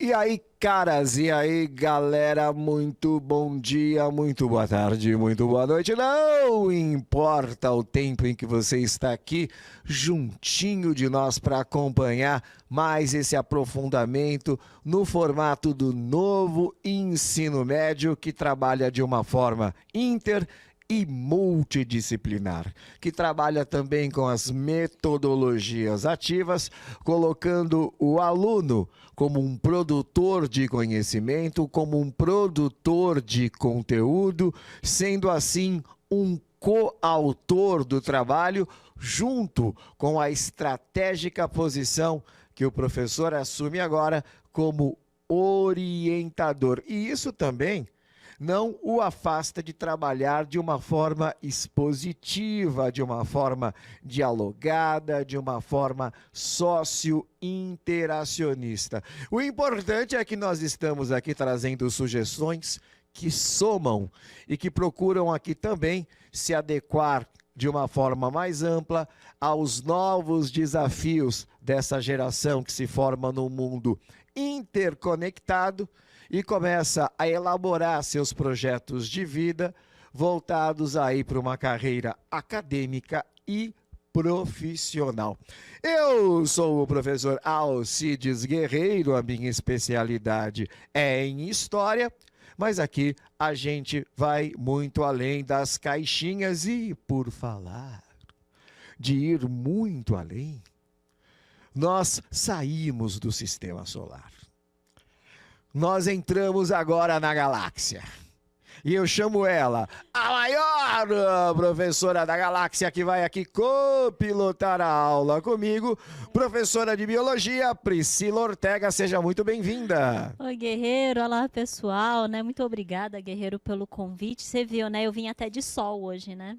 E aí, caras, e aí, galera, muito bom dia, muito boa tarde, muito boa noite. Não importa o tempo em que você está aqui, juntinho de nós para acompanhar mais esse aprofundamento no formato do novo ensino médio que trabalha de uma forma e multidisciplinar, que trabalha também com as metodologias ativas, colocando o aluno como um produtor de conhecimento, como um produtor de conteúdo, sendo assim um coautor do trabalho, junto com a estratégica posição que o professor assume agora como orientador. E isso também não o afasta de trabalhar de uma forma expositiva, de uma forma dialogada, de uma forma socio-interacionista. O importante é que nós estamos aqui trazendo sugestões que somam e que procuram aqui também se adequar de uma forma mais ampla aos novos desafios dessa geração que se forma num mundo interconectado e começa a elaborar seus projetos de vida voltados aí para uma carreira acadêmica e profissional. Eu sou o professor Alcides Guerreiro, a minha especialidade é em História, mas aqui a gente vai muito além das caixinhas e, por falar de ir muito além, nós saímos do Sistema Solar. Nós entramos agora na galáxia. E eu chamo ela, a maior professora da galáxia, que vai aqui copilotar a aula comigo, professora de biologia, Priscila Ortega. Seja muito bem-vinda. Oi, Guerreiro. Olá, pessoal, né? Muito obrigada, Guerreiro, pelo convite. Você viu, né? Eu vim até de sol hoje, né?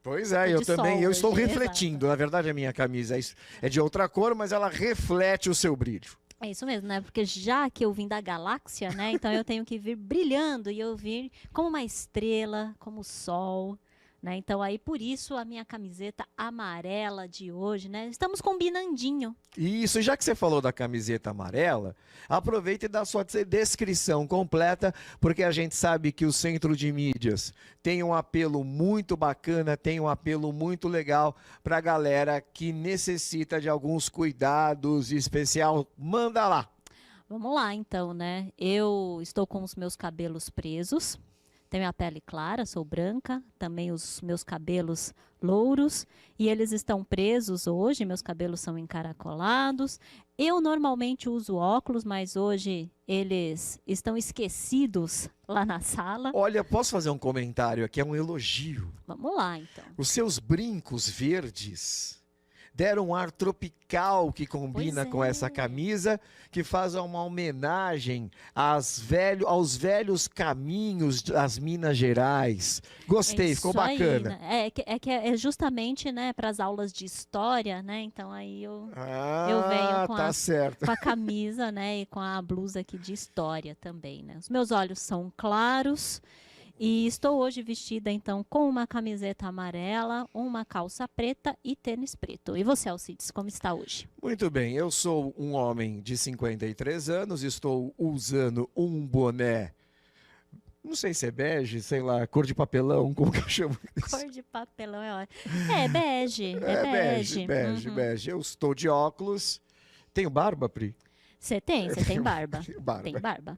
Pois é, eu também. Eu estou hoje, refletindo. Na verdade, a minha camisa é de outra cor, mas ela reflete o seu brilho. É isso mesmo, né? Porque já que eu vim da galáxia, né? Então eu tenho que vir brilhando e eu vir como uma estrela, como o sol, né? Então aí por isso a minha camiseta amarela de hoje, né? Estamos combinandinho. Isso, já que você falou da camiseta amarela, aproveita e dá sua descrição completa, porque a gente sabe que o Centro de Mídias tem um apelo muito bacana, tem um apelo muito legal para a galera que necessita de alguns cuidados especial. Manda lá! Vamos lá, então, né? Eu estou com os meus cabelos presos. Tenho a pele clara, sou branca, também os meus cabelos louros, e eles estão presos hoje, meus cabelos são encaracolados. Eu normalmente uso óculos, mas hoje eles estão esquecidos lá na sala. Olha, posso fazer um comentário aqui? É um elogio. Vamos lá, então. Os seus brincos verdes deram um ar tropical que combina com essa camisa, que faz uma homenagem aos velhos caminhos das Minas Gerais. Gostei, ficou bacana. Aí, né? É justamente, né, para as aulas de história, né? Então aí eu venho com, com a camisa, né, e com a blusa aqui de história também, né? Os meus olhos são claros. E estou hoje vestida, então, com uma camiseta amarela, uma calça preta e tênis preto. E você, Alcides, como está hoje? Muito bem, eu sou um homem de 53 anos, estou usando um boné, não sei se é bege, sei lá, cor de papelão, como que eu chamo isso? Cor de papelão é ótimo. É bege, bege. Eu estou de óculos. Tenho barba, Pri? Você tem barba. Tem barba.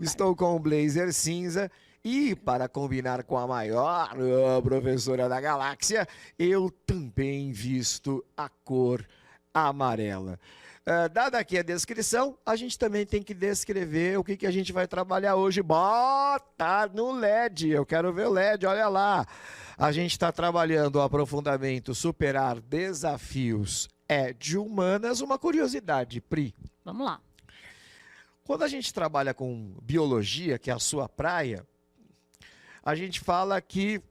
Estou com um blazer cinza. E, para combinar com a maior professora da galáxia, eu também visto a cor amarela. Dada aqui a descrição, a gente também tem que descrever o que a gente vai trabalhar hoje. Bota no LED, eu quero ver o LED, olha lá. A gente está trabalhando o aprofundamento, superar desafios de humanas. Uma curiosidade, Pri. Vamos lá. Quando a gente trabalha com biologia, que é a sua praia, a gente fala que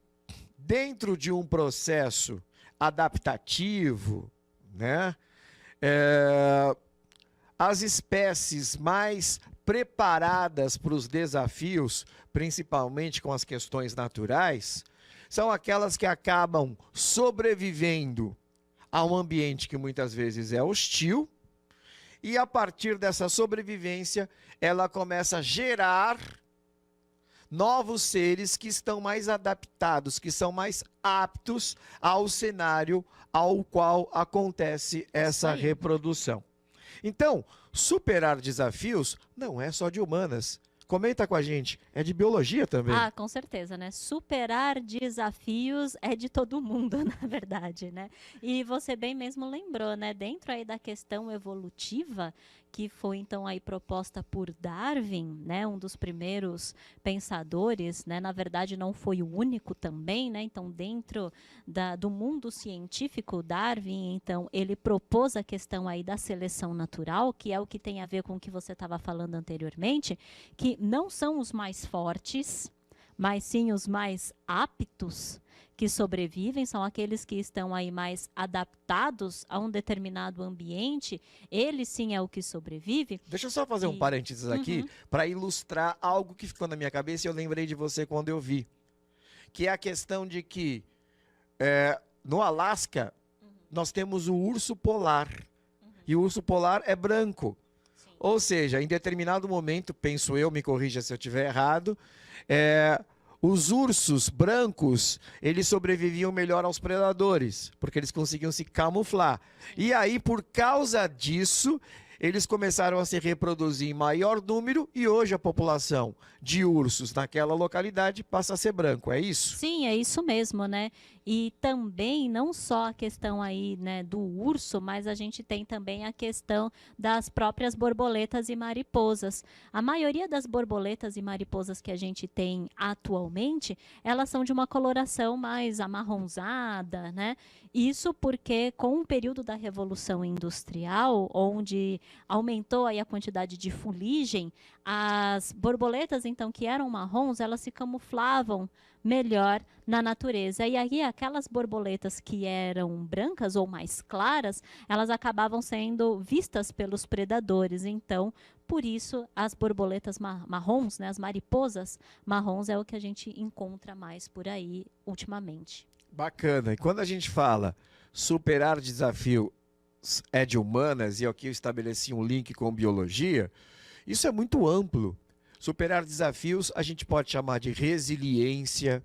dentro de um processo adaptativo, né, as espécies mais preparadas para os desafios, principalmente com as questões naturais, são aquelas que acabam sobrevivendo a um ambiente que muitas vezes é hostil E a partir dessa sobrevivência, ela começa a gerar novos seres que estão mais adaptados, que são mais aptos ao cenário ao qual acontece essa reprodução. Então, superar desafios não é só de humanas. Comenta com a gente, é de biologia também. Ah, com certeza, né? Superar desafios é de todo mundo, na verdade, né? E você bem mesmo lembrou, né? Dentro aí da questão evolutiva, que foi então aí proposta por Darwin, né? Um dos primeiros pensadores, né? Na verdade, não foi o único também, né? Então, dentro do mundo científico, Darwin, então, ele propôs a questão aí da seleção natural, que é o que tem a ver com o que você estava falando anteriormente, que não são os mais fortes, mas sim os mais aptos que sobrevivem, são aqueles que estão aí mais adaptados a um determinado ambiente, ele sim é o que sobrevive. Deixa eu só fazer um parênteses aqui, para ilustrar algo que ficou na minha cabeça e eu lembrei de você quando eu vi, que é a questão de que no Alasca nós temos o urso polar, e o urso polar é branco. Ou seja, em determinado momento, penso eu, me corrija se eu estiver errado, os ursos brancos, eles sobreviviam melhor aos predadores, porque eles conseguiam se camuflar. E aí, por causa disso, eles começaram a se reproduzir em maior número e hoje a população de ursos naquela localidade passa a ser branco, é isso? Sim, é isso mesmo, né? E também, não só a questão aí, né, do urso, mas a gente tem também a questão das próprias borboletas e mariposas. A maioria das borboletas e mariposas que a gente tem atualmente, elas são de uma coloração mais amarronzada, né? Isso porque com o período da Revolução Industrial, onde aumentou aí a quantidade de fuligem, as borboletas, então, que eram marrons, elas se camuflavam melhor na natureza. E aí, aquelas borboletas que eram brancas ou mais claras, elas acabavam sendo vistas pelos predadores. Então, por isso, as borboletas marrons, né, as mariposas marrons, é o que a gente encontra mais por aí ultimamente. Bacana. E quando a gente fala superar desafios é de humanas, e aqui eu estabeleci um link com biologia, isso é muito amplo. Superar desafios a gente pode chamar de resiliência,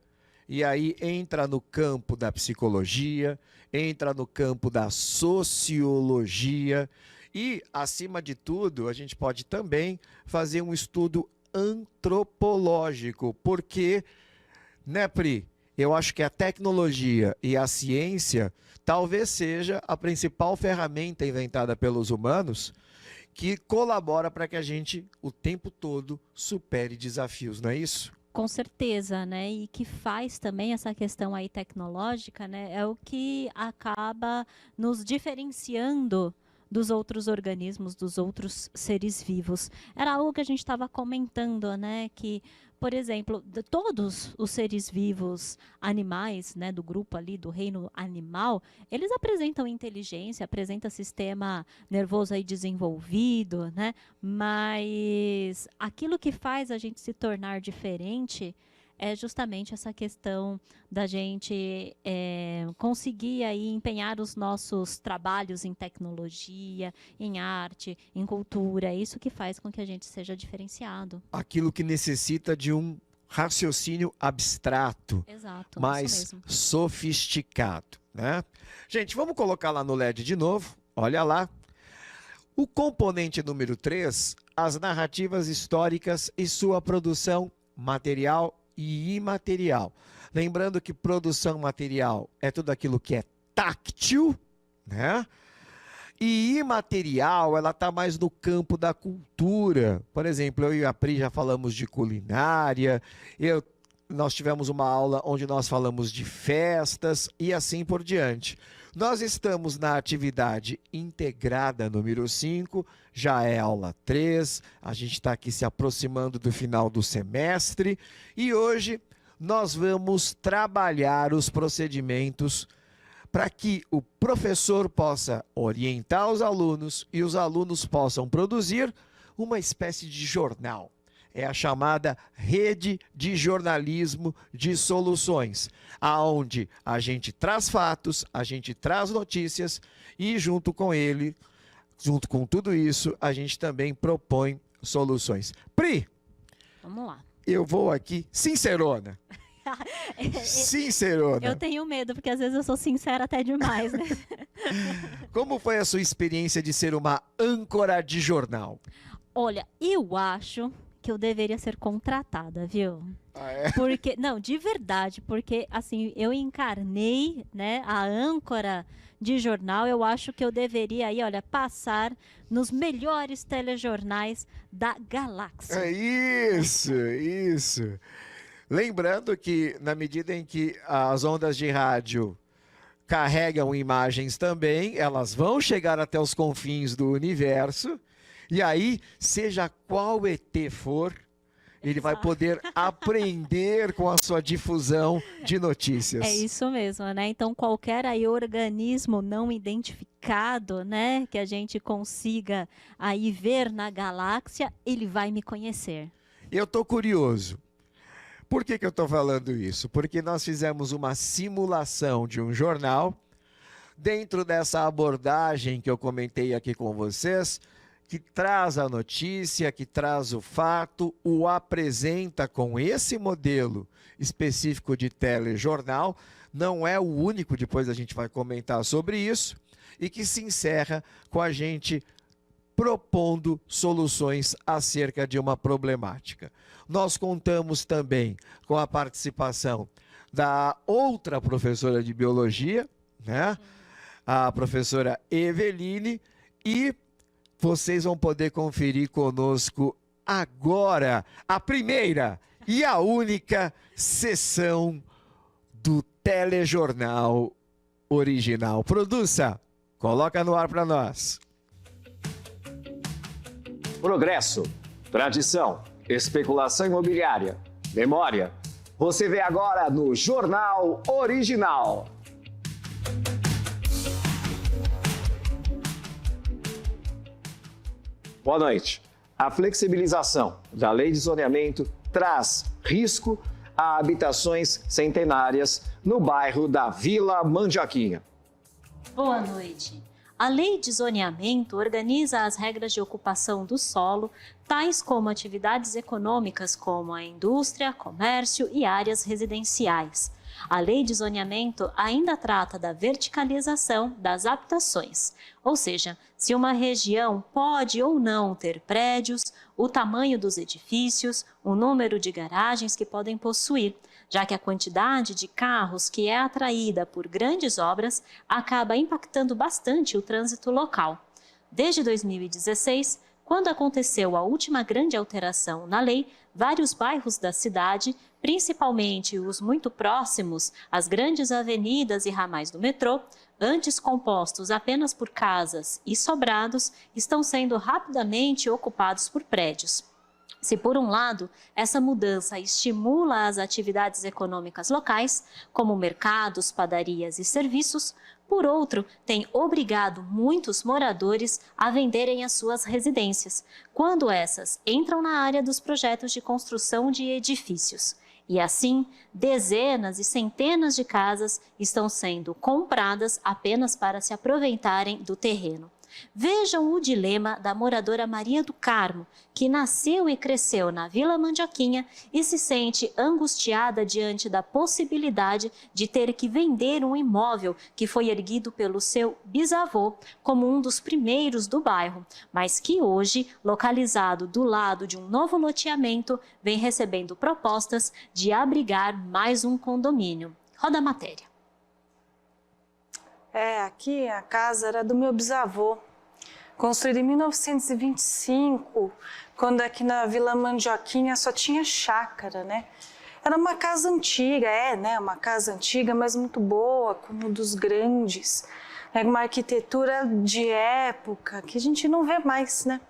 e aí entra no campo da psicologia, entra no campo da sociologia e, acima de tudo, a gente pode também fazer um estudo antropológico, porque, né, Pri, eu acho que a tecnologia e a ciência talvez seja a principal ferramenta inventada pelos humanos que colabora para que a gente, o tempo todo, supere desafios, não é isso? Com certeza, né? E que faz também essa questão aí tecnológica, né? É o que acaba nos diferenciando dos outros organismos, dos outros seres vivos. Era algo que a gente estava comentando, né? Que, por exemplo, todos os seres vivos animais, né, do grupo ali, do reino animal, eles apresentam inteligência, apresentam sistema nervoso aí desenvolvido, né? Mas aquilo que faz a gente se tornar diferente é justamente essa questão da gente conseguir aí empenhar os nossos trabalhos em tecnologia, em arte, em cultura. É isso que faz com que a gente seja diferenciado. Aquilo que necessita de um raciocínio abstrato, exato, mais sofisticado, né? Gente, vamos colocar lá no LED de novo. Olha lá. O componente número 3, as narrativas históricas e sua produção material e imaterial. Lembrando que produção material é tudo aquilo que é táctil, né? E imaterial, ela está mais no campo da cultura. Por exemplo, eu e a Pri já falamos de culinária, nós tivemos uma aula onde nós falamos de festas e assim por diante. Nós estamos na atividade integrada número 5, já é aula 3, a gente está aqui se aproximando do final do semestre e hoje nós vamos trabalhar os procedimentos para que o professor possa orientar os alunos e os alunos possam produzir uma espécie de jornal. É a chamada rede de jornalismo de soluções, aonde a gente traz fatos, a gente traz notícias e junto com ele, junto com tudo isso, a gente também propõe soluções. Pri, vamos lá. Eu vou aqui, sincerona. Sincerona. Eu tenho medo, porque às vezes eu sou sincera até demais, né? Como foi a sua experiência de ser uma âncora de jornal? Olha, eu acho que eu deveria ser contratada, viu? Ah, é? Porque, não, de verdade, porque assim, eu encarnei, né, a âncora de jornal, eu acho que eu deveria aí, olha, passar nos melhores telejornais da galáxia. É isso, isso. Lembrando que na medida em que as ondas de rádio carregam imagens também, elas vão chegar até os confins do universo, e aí, seja qual ET for, ele vai poder aprender com a sua difusão de notícias. É isso mesmo, né? Então, qualquer aí organismo não identificado, né, que a gente consiga aí ver na galáxia, ele vai me conhecer. Eu estou curioso. Por que eu estou falando isso? Porque nós fizemos uma simulação de um jornal, dentro dessa abordagem que eu comentei aqui com vocês, que traz a notícia, que traz o fato, o apresenta com esse modelo específico de telejornal, não é o único, depois a gente vai comentar sobre isso, e que se encerra com a gente propondo soluções acerca de uma problemática. Nós contamos também com a participação da outra professora de biologia, né? A professora Eveline, e vocês vão poder conferir conosco agora a primeira e a única sessão do telejornal original. Produça, coloca no ar para nós. Progresso, tradição, especulação imobiliária, memória. Você vê agora no Jornal Original. Boa noite. A flexibilização da lei de zoneamento traz risco a habitações centenárias no bairro da Vila Mandioquinha. Boa noite. A lei de zoneamento organiza as regras de ocupação do solo, tais como atividades econômicas como a indústria, comércio e áreas residenciais. A lei de zoneamento ainda trata da verticalização das habitações, ou seja, se uma região pode ou não ter prédios, o tamanho dos edifícios, o número de garagens que podem possuir, já que a quantidade de carros que é atraída por grandes obras acaba impactando bastante o trânsito local. Desde 2016, quando aconteceu a última grande alteração na lei, vários bairros da cidade, principalmente os muito próximos às grandes avenidas e ramais do metrô, antes compostos apenas por casas e sobrados, estão sendo rapidamente ocupados por prédios. Se, por um lado, essa mudança estimula as atividades econômicas locais, como mercados, padarias e serviços, por outro, tem obrigado muitos moradores a venderem as suas residências, quando essas entram na área dos projetos de construção de edifícios. E assim, dezenas e centenas de casas estão sendo compradas apenas para se aproveitarem do terreno. Vejam o dilema da moradora Maria do Carmo, que nasceu e cresceu na Vila Mandioquinha e se sente angustiada diante da possibilidade de ter que vender um imóvel que foi erguido pelo seu bisavô como um dos primeiros do bairro, mas que hoje, localizado do lado de um novo loteamento, vem recebendo propostas de abrigar mais um condomínio. Roda a matéria. Aqui a casa era do meu bisavô, construída em 1925, quando aqui na Vila Mandioquinha só tinha chácara, né? Era uma casa antiga, uma casa antiga, mas muito boa, como dos grandes. É uma arquitetura de época que a gente não vê mais, né?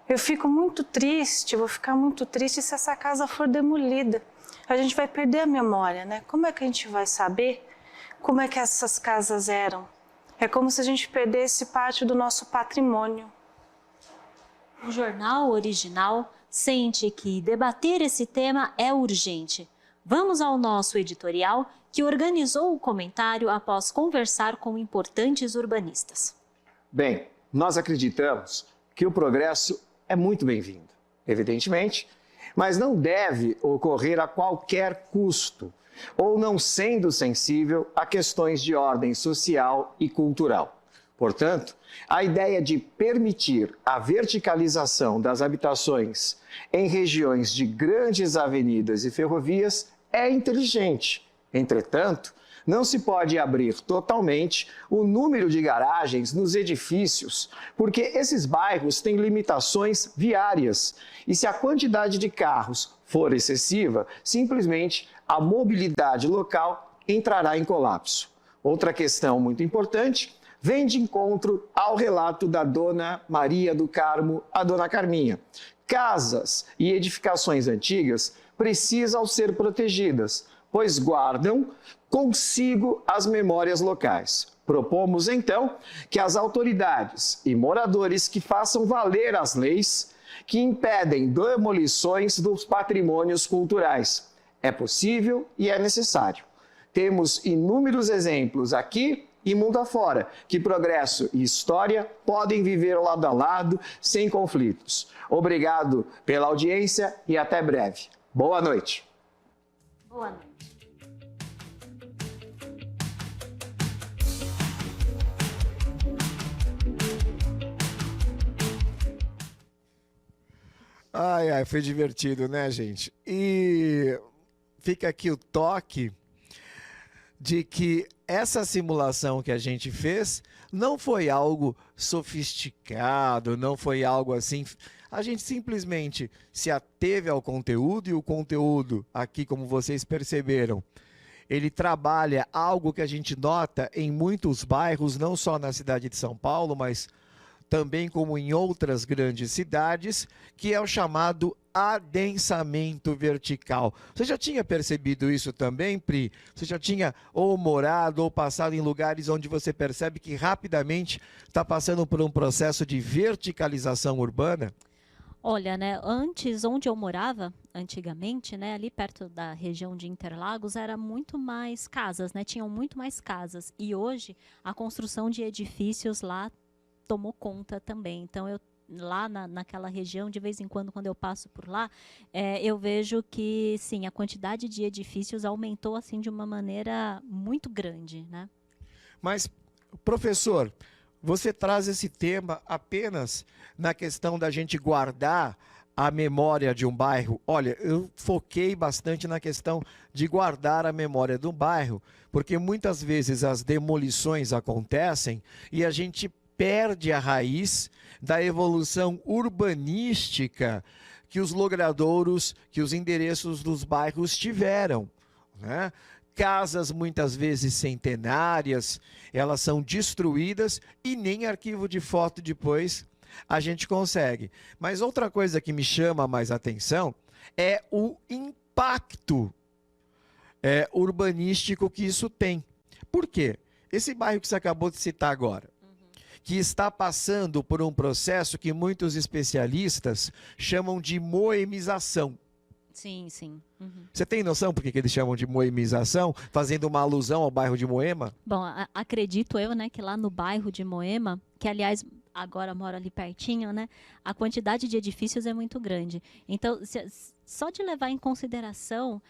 Eu fico muito triste, vou ficar muito triste se essa casa for demolida. A gente vai perder a memória, né? Como é que a gente vai saber como é que essas casas eram? É como se a gente perdesse parte do nosso patrimônio. O Jornal Original sente que debater esse tema é urgente. Vamos ao nosso editorial, que organizou o comentário após conversar com importantes urbanistas. Bem, nós acreditamos que o progresso é muito bem-vindo, evidentemente, mas não deve ocorrer a qualquer custo, ou não sendo sensível a questões de ordem social e cultural. Portanto, a ideia de permitir a verticalização das habitações em regiões de grandes avenidas e ferrovias é inteligente. Entretanto, não se pode abrir totalmente o número de garagens nos edifícios, porque esses bairros têm limitações viárias e se a quantidade de carros for excessiva, simplesmente a mobilidade local entrará em colapso. Outra questão muito importante vem de encontro ao relato da dona Maria do Carmo, a dona Carminha. Casas e edificações antigas precisam ser protegidas, pois guardam consigo as memórias locais. Propomos, então, que as autoridades e moradores que façam valer as leis que impedem demolições dos patrimônios culturais. É possível e é necessário. Temos inúmeros exemplos aqui e mundo afora, que progresso e história podem viver lado a lado, sem conflitos. Obrigado pela audiência e até breve. Boa noite. Boa noite. Ai, foi divertido, né, gente? E fica aqui o toque de que essa simulação que a gente fez não foi algo sofisticado, não foi algo assim. A gente simplesmente se ateve ao conteúdo e o conteúdo, aqui como vocês perceberam, ele trabalha algo que a gente nota em muitos bairros, não só na cidade de São Paulo, mas também como em outras grandes cidades, que é o chamado adensamento vertical. Você já tinha percebido isso também, Pri? Você já tinha ou morado ou passado em lugares onde você percebe que rapidamente está passando por um processo de verticalização urbana? Olha, né, antes, onde eu morava, antigamente, né, ali perto da região de Interlagos, era muito mais casas, né, tinham muito mais casas. E hoje, a construção de edifícios lá tomou conta também. Então, lá naquela região, de vez em quando eu passo por lá, eu vejo que, sim, a quantidade de edifícios aumentou, assim, de uma maneira muito grande, né? Mas, professor, você traz esse tema apenas na questão da gente guardar a memória de um bairro. Olha, eu foquei bastante na questão de guardar a memória do bairro, porque muitas vezes as demolições acontecem e a gente perde a raiz da evolução urbanística que os logradouros, que os endereços dos bairros tiveram, né? Casas muitas vezes centenárias, elas são destruídas e nem arquivo de foto depois a gente consegue. Mas outra coisa que me chama mais atenção é o impacto urbanístico que isso tem. Por quê? Esse bairro que você acabou de citar agora, que está passando por um processo que muitos especialistas chamam de moemização. Sim, sim. Uhum. Você tem noção por que eles chamam de moemização, fazendo uma alusão ao bairro de Moema? Bom, acredito eu, né, que lá no bairro de Moema, que aliás agora moro ali pertinho, né, a quantidade de edifícios é muito grande. Então, só de levar em consideração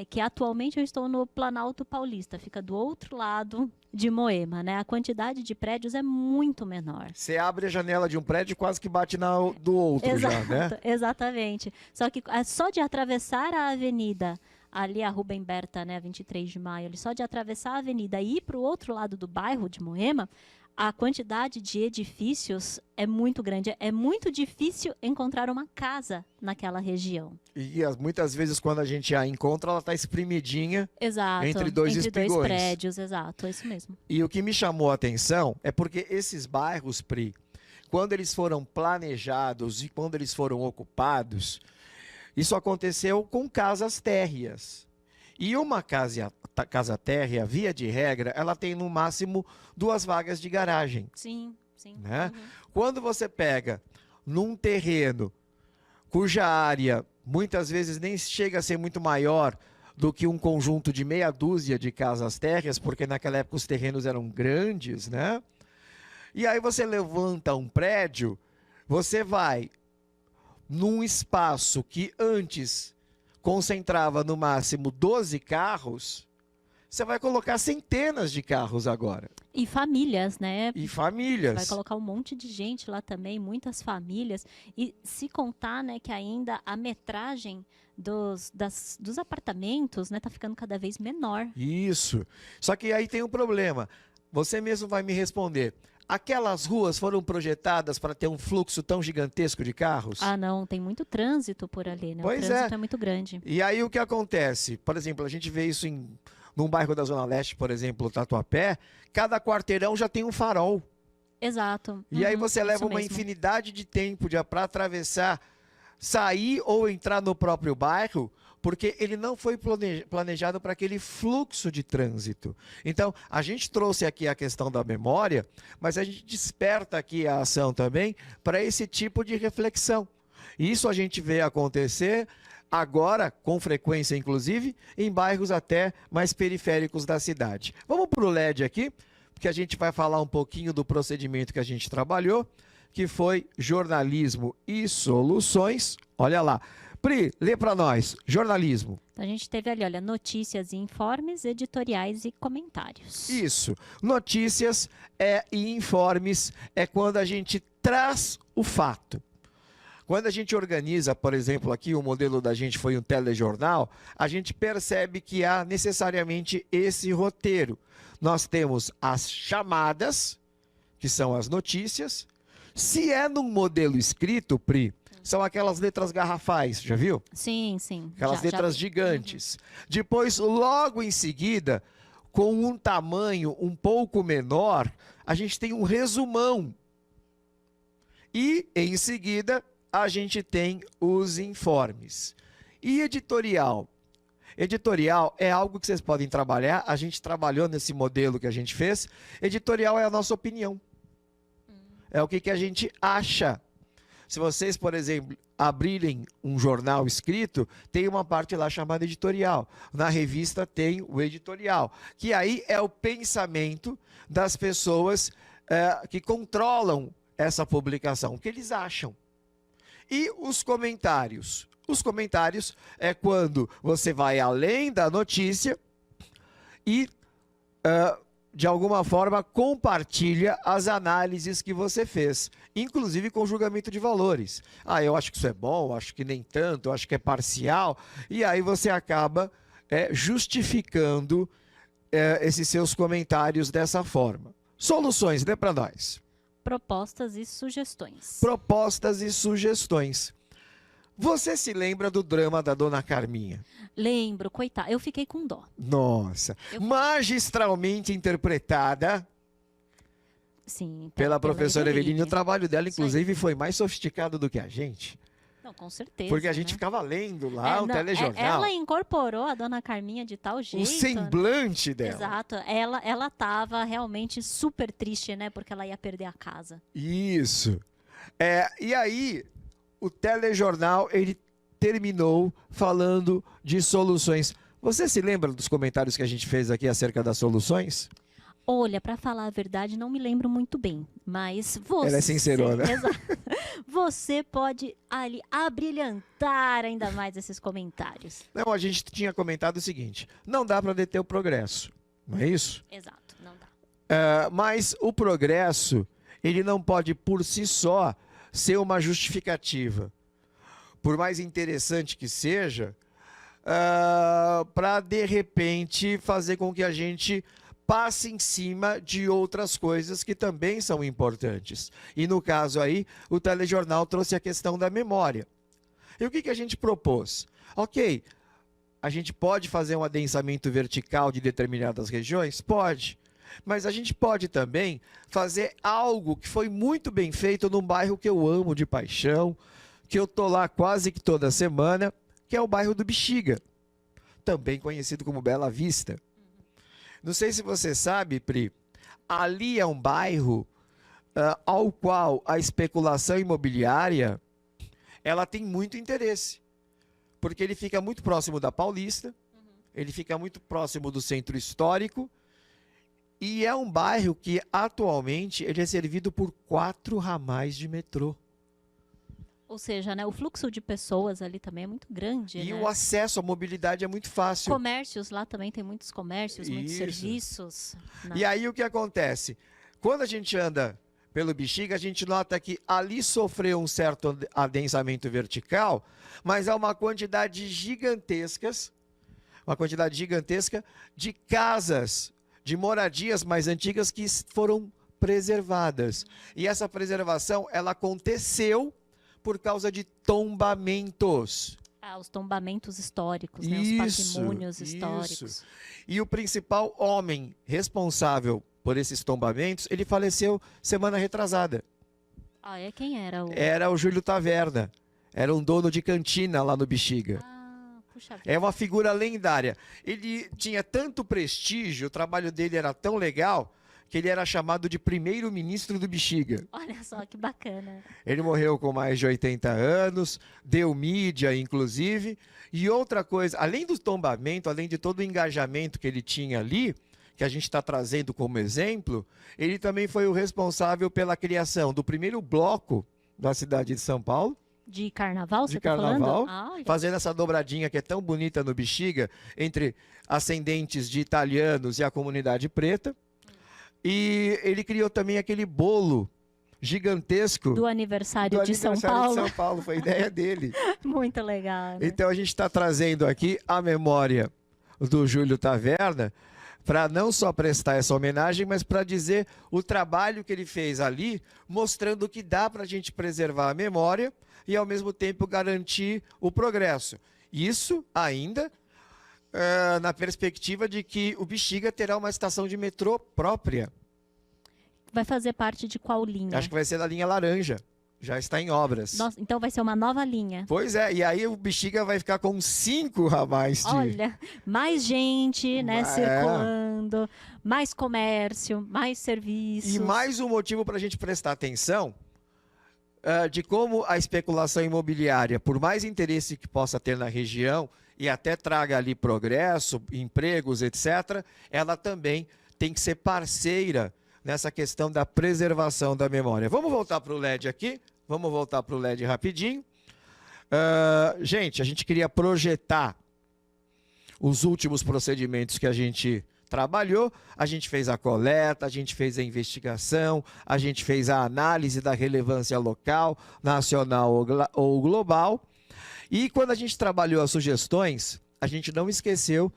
que atualmente eu estou no Planalto Paulista, fica do outro lado de Moema, né? A quantidade de prédios é muito menor. Você abre a janela de um prédio e quase que bate do outro. Exato, já, né? Exatamente. Só que só de atravessar a avenida, ali a Rubem Berta, né, 23 de maio, ali, só de atravessar a avenida e ir para o outro lado do bairro de Moema, a quantidade de edifícios é muito grande. É muito difícil encontrar uma casa naquela região. E muitas vezes, quando a gente a encontra, ela está espremidinha. Exato, entre dois espigões. Dois prédios, exato, é isso mesmo. E o que me chamou a atenção é porque esses bairros, Pri, quando eles foram planejados e quando eles foram ocupados, isso aconteceu com casas térreas. E uma casa térrea, via de regra, ela tem no máximo 2 vagas de garagem. Sim, sim. Né? Uhum. Quando você pega num terreno cuja área muitas vezes nem chega a ser muito maior do que um conjunto de meia dúzia de casas térreas, porque naquela época os terrenos eram grandes, né? E aí você levanta um prédio, você vai num espaço que antes concentrava no máximo 12 carros, você vai colocar centenas de carros agora. E famílias, né? E famílias. Vai colocar um monte de gente lá também, muitas famílias. E se contar, né, que ainda a metragem dos apartamentos, né, tá ficando cada vez menor. Isso. Só que aí tem um problema. Você mesmo vai me responder. Aquelas ruas foram projetadas para ter um fluxo tão gigantesco de carros? Ah, não, tem muito trânsito por ali, né? Pois o trânsito é muito grande. E aí o que acontece? Por exemplo, a gente vê isso num bairro da Zona Leste, por exemplo, Tatuapé, cada quarteirão já tem um farol. Exato. E aí você leva uma mesmo. infinidade de tempo para atravessar, sair ou entrar no próprio bairro, porque ele não foi planejado para aquele fluxo de trânsito. Então, a gente trouxe aqui a questão da memória, mas a gente desperta aqui a ação também para esse tipo de reflexão. Isso a gente vê acontecer agora, com frequência inclusive, em bairros até mais periféricos da cidade. Vamos para o LED aqui, porque a gente vai falar um pouquinho do procedimento que a gente trabalhou, que foi jornalismo e soluções. Olha lá. Pri, lê para nós, jornalismo. A gente teve ali, olha, notícias e informes, editoriais e comentários. Isso, notícias e informes é quando a gente traz o fato. Quando a gente organiza, por exemplo, aqui o modelo da gente foi um telejornal, a gente percebe que há necessariamente esse roteiro. Nós temos as chamadas, que são as notícias. Se é num modelo escrito, Pri, são aquelas letras garrafais, já viu? Sim, sim. Aquelas letras gigantes. Depois, logo em seguida, com um tamanho um pouco menor, a gente tem um resumão. E, em seguida, a gente tem os informes. E editorial? Editorial é algo que vocês podem trabalhar. A gente trabalhou nesse modelo que a gente fez. Editorial é a nossa opinião. É o que a gente acha. Se vocês, por exemplo, abrirem um jornal escrito, tem uma parte lá chamada editorial. Na revista tem o editorial, que aí é o pensamento das pessoas que controlam essa publicação, o que eles acham. E os comentários? Os comentários é quando você vai além da notícia e, de alguma forma, compartilha as análises que você fez, inclusive com julgamento de valores. Ah, eu acho que isso é bom, eu acho que nem tanto, eu acho que é parcial, e aí você acaba justificando esses seus comentários dessa forma. Soluções, dê para nós. Propostas e sugestões. Propostas e sugestões. Você se lembra do drama da Dona Carminha? Lembro, coitada. Eu fiquei com dó. Nossa. Magistralmente interpretada. Sim. Pela professora Eveline. O trabalho dela, Isso aí. inclusive, foi mais sofisticado do que a gente. Não, com certeza. Porque a gente né? ficava lendo lá o telejornal. Ela incorporou a Dona Carminha de tal jeito. O semblante dela. Exato. Ela estava realmente super triste, né? Porque ela ia perder a casa. Isso. E aí, o telejornal, ele terminou falando de soluções. Você se lembra dos comentários que a gente fez aqui acerca das soluções? Olha, para falar a verdade, não me lembro muito bem, mas você... Ela é sincerona. Exato, você pode ali abrilhantar ainda mais esses comentários. Não, a gente tinha comentado o seguinte, não dá para deter o progresso, não é isso? Exato, não dá. Mas o progresso, ele não pode por si só ser uma justificativa. Por mais interessante que seja, para de repente fazer com que a gente passe em cima de outras coisas que também são importantes. E no caso aí, o telejornal trouxe a questão da memória. E o que a gente propôs? Ok, a gente pode fazer um adensamento vertical de determinadas regiões? Pode. Mas a gente pode também fazer algo que foi muito bem feito num bairro que eu amo de paixão, que eu tô lá quase que toda semana, que é o bairro do Bexiga, também conhecido como Bela Vista. Não sei se você sabe, Pri, ali é um bairro ao qual a especulação imobiliária ela tem muito interesse, porque ele fica muito próximo da Paulista, ele fica muito próximo do centro histórico, E é um bairro que atualmente ele é servido por 4 ramais de metrô. Ou seja, né, o fluxo de pessoas ali também é muito grande. E né? o acesso à mobilidade é muito fácil. Comércios, lá também tem muitos comércios, muitos Isso. serviços. Né? E aí o que acontece? Quando a gente anda pelo Bexiga, a gente nota que ali sofreu um certo adensamento vertical, mas há uma quantidade gigantesca de casas, de moradias mais antigas que foram preservadas. E essa preservação, ela aconteceu por causa de tombamentos. Os tombamentos históricos, né? Os patrimônios históricos. E o principal homem responsável por esses tombamentos, ele faleceu semana retrasada. Quem era? Era o Júlio Taverna. Era um dono de cantina lá no Bexiga. Puxa vida. É uma figura lendária. Ele tinha tanto prestígio, o trabalho dele era tão legal, que ele era chamado de primeiro-ministro do Bexiga. Olha só que bacana. Ele morreu com mais de 80 anos, deu mídia, inclusive. E outra coisa, além do tombamento, além de todo o engajamento que ele tinha ali, que a gente está trazendo como exemplo, ele também foi o responsável pela criação do primeiro bloco da cidade de São Paulo. De carnaval, você está falando? Fazendo essa dobradinha que é tão bonita no Bexiga, entre ascendentes de italianos e a comunidade preta. E ele criou também aquele bolo gigantesco do aniversário de São Paulo. Foi ideia dele. Muito legal. Né? Então a gente está trazendo aqui a memória do Júlio Taverna para não só prestar essa homenagem, mas para dizer o trabalho que ele fez ali, mostrando que dá para a gente preservar a memória e ao mesmo tempo garantir o progresso. Isso ainda na perspectiva de que o Bexiga terá uma estação de metrô própria. Vai fazer parte de qual linha? Acho que vai ser da linha laranja. Já está em obras. Nossa, então vai ser uma nova linha. Pois é, e aí o Bexiga vai ficar com 5 ramais de... Olha, mais gente, né, circulando, mais comércio, mais serviços. E mais um motivo para a gente prestar atenção de como a especulação imobiliária, por mais interesse que possa ter na região, e até traga ali progresso, empregos, etc., ela também tem que ser parceira nessa questão da preservação da memória. Vamos voltar para o LED aqui? Vamos voltar para o LED rapidinho. Gente, a gente queria projetar os últimos procedimentos que a gente trabalhou. A gente fez a coleta, a gente fez a investigação, a gente fez a análise da relevância local, nacional ou global. E quando a gente trabalhou as sugestões, a gente não esqueceu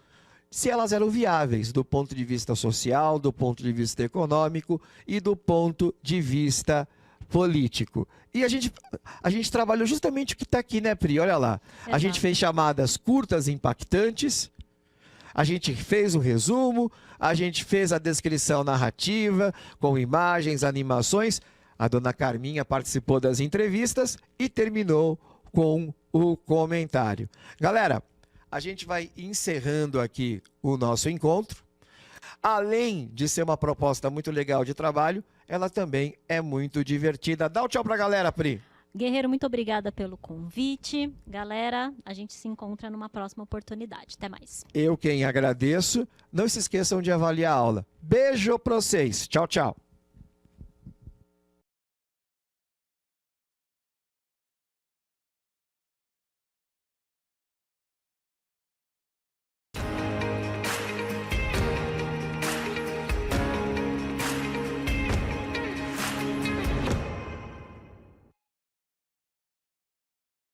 se elas eram viáveis do ponto de vista social, do ponto de vista econômico e do ponto de vista político. E a gente trabalhou justamente o que está aqui, né, Pri? Olha lá. Exato. A gente fez chamadas curtas e impactantes, a gente fez o resumo, a gente fez a descrição narrativa, com imagens, animações. A dona Carminha participou das entrevistas e terminou com o comentário. Galera, a gente vai encerrando aqui o nosso encontro. Além de ser uma proposta muito legal de trabalho, ela também é muito divertida. Dá um tchau pra galera, Pri. Guerreiro, muito obrigada pelo convite. Galera, a gente se encontra numa próxima oportunidade. Até mais. Eu quem agradeço. Não se esqueçam de avaliar a aula. Beijo pra vocês. Tchau, tchau.